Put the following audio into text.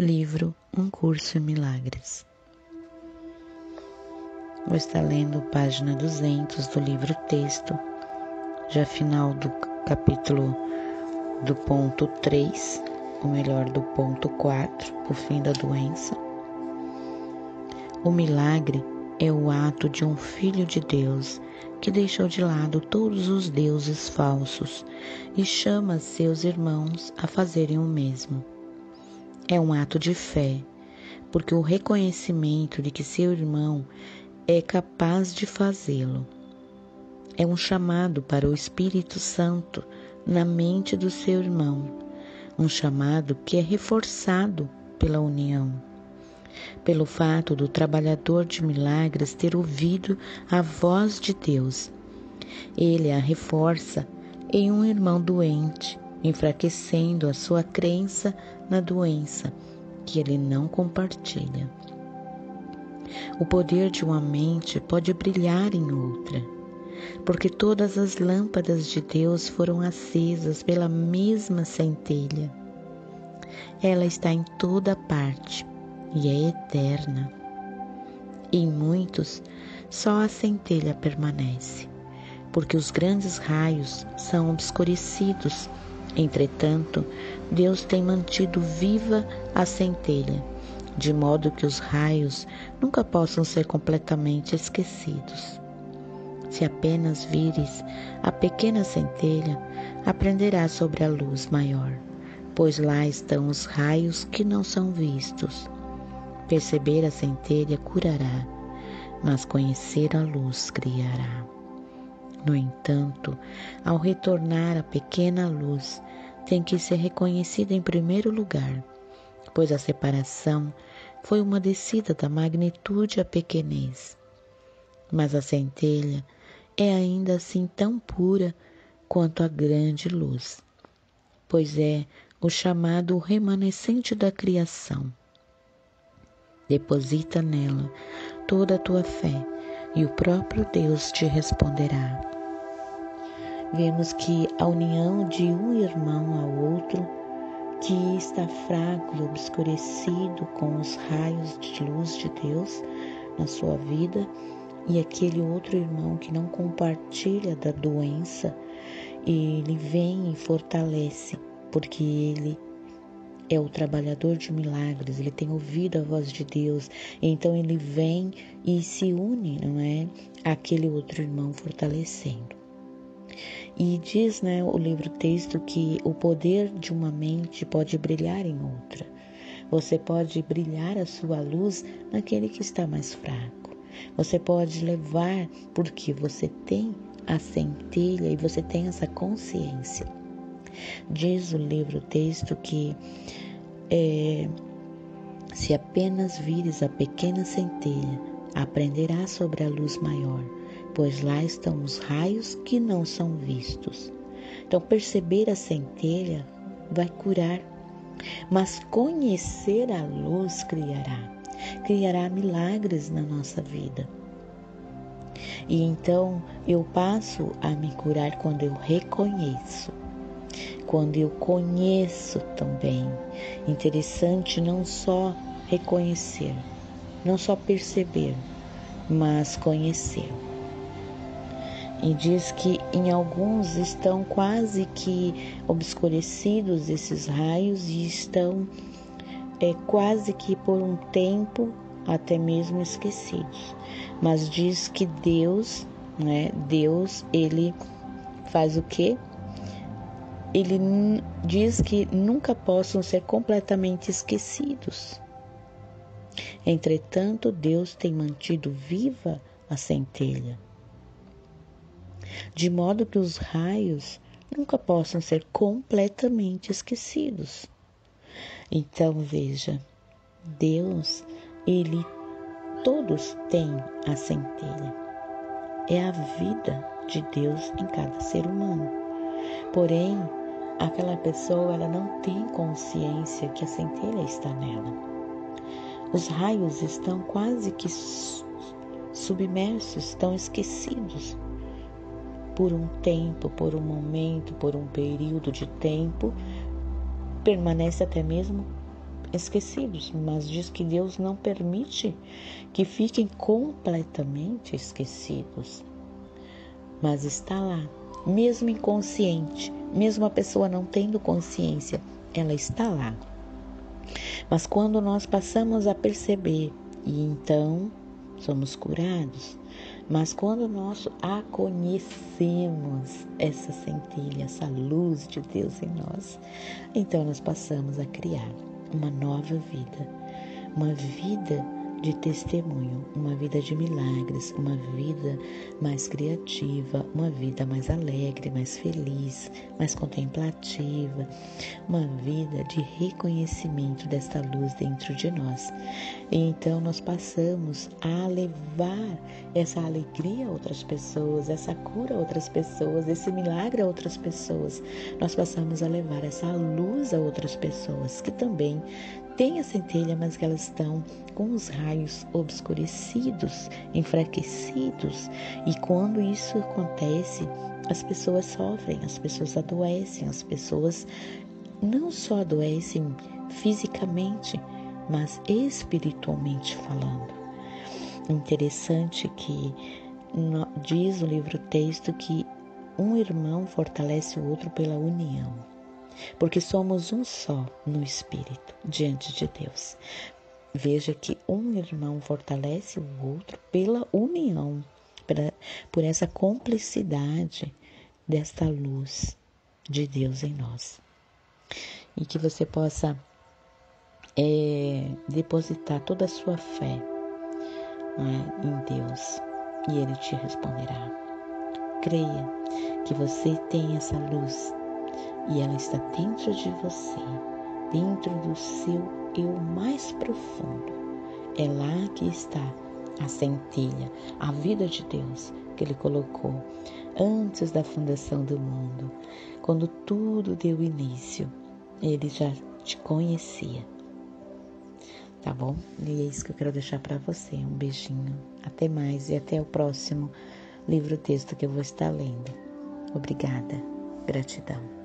Livro Um Curso em Milagres. Vou estar lendo página 200 do livro texto, já final do capítulo do ponto 3, ou melhor, do ponto 4, o fim da doença. O milagre é o ato de um filho de Deus que deixou de lado todos os deuses falsos e chama seus irmãos a fazerem o mesmo. É um ato de fé, porque o reconhecimento de que seu irmão é capaz de fazê-lo. É um chamado para o Espírito Santo na mente do seu irmão, um chamado que é reforçado pela união, pelo fato do trabalhador de milagres ter ouvido a voz de Deus. Ele a reforça em um irmão doente, enfraquecendo a sua crença na doença que ele não compartilha. O poder de uma mente pode brilhar em outra, porque todas as lâmpadas de Deus foram acesas pela mesma centelha. Ela está em toda parte e é eterna. Em muitos, só a centelha permanece, porque os grandes raios são obscurecidos. Entretanto, Deus tem mantido viva a centelha, de modo que os raios nunca possam ser completamente esquecidos. Se apenas vires a pequena centelha, aprenderás sobre a luz maior, pois lá estão os raios que não são vistos. Perceber a centelha curará, mas conhecer a luz criará. No entanto, ao retornar à pequena luz, tem que ser reconhecida em primeiro lugar, pois a separação foi uma descida da magnitude à pequenez. Mas a centelha é ainda assim tão pura quanto a grande luz, pois é o chamado remanescente da criação. Deposita nela toda a tua fé e o próprio Deus te responderá. Vemos que a união de um irmão ao outro, que está fraco e obscurecido com os raios de luz de Deus na sua vida, e aquele outro irmão que não compartilha da doença, ele vem e fortalece, porque ele é o trabalhador de milagres, ele tem ouvido a voz de Deus, então ele vem e se une, não é? Àquele outro irmão fortalecendo. E diz, o livro texto, que o poder de uma mente pode brilhar em outra. Você pode brilhar a sua luz naquele que está mais fraco. Você pode levar porque você tem a centelha e você tem essa consciência. Diz o livro texto que se apenas vires a pequena centelha, aprenderás sobre a luz maior, pois lá estão os raios que não são vistos. Então, perceber a centelha vai curar, mas conhecer a luz criará milagres na nossa vida. E então, eu passo a me curar quando eu reconheço, quando eu conheço também. Interessante não só reconhecer, não só perceber, mas conhecer. E diz que em alguns estão quase que obscurecidos esses raios e estão quase que por um tempo até mesmo esquecidos. Mas diz que Deus, Deus, ele faz o quê? Ele diz que nunca possam ser completamente esquecidos. Entretanto, Deus tem mantido viva a centelha, de modo que os raios nunca possam ser completamente esquecidos. Então, veja, Deus, todos têm a centelha. É a vida de Deus em cada ser humano. Porém, aquela pessoa, ela não tem consciência que a centelha está nela. Os raios estão quase que submersos, estão esquecidos. Por um tempo, por um momento, por um período de tempo, permanece até mesmo esquecidos, mas diz que Deus não permite que fiquem completamente esquecidos, mas está lá, mesmo inconsciente, mesmo a pessoa não tendo consciência, ela está lá. Mas quando nós passamos a perceber, e então somos curados, mas quando nós a conhecemos, essa centelha, essa luz de Deus em nós, então nós passamos a criar uma nova vida, uma vida de testemunho, uma vida de milagres, uma vida mais criativa, uma vida mais alegre, mais feliz, mais contemplativa, uma vida de reconhecimento desta luz dentro de nós. E então nós passamos a levar essa alegria a outras pessoas, essa cura a outras pessoas, esse milagre a outras pessoas. Nós passamos a levar essa luz a outras pessoas que também têm a centelha, mas que elas estão com os raios obscurecidos, enfraquecidos. E quando isso acontece, as pessoas sofrem, as pessoas adoecem, as pessoas não só adoecem fisicamente, mas espiritualmente falando. Interessante que diz o livro-texto que um irmão fortalece o outro pela união, porque somos um só no Espírito, diante de Deus. Veja que um irmão fortalece o outro pela união, por essa cumplicidade desta luz de Deus em nós. E que você possa depositar toda a sua fé, em Deus, e Ele te responderá. Creia que você tem essa luz e ela está dentro de você, dentro do seu eu mais profundo. É lá que está a centelha, a vida de Deus que Ele colocou antes da fundação do mundo. Quando tudo deu início, Ele já te conhecia. Tá bom? E é isso que eu quero deixar para você. Um beijinho. Até mais e até o próximo livro-texto que eu vou estar lendo. Obrigada. Gratidão.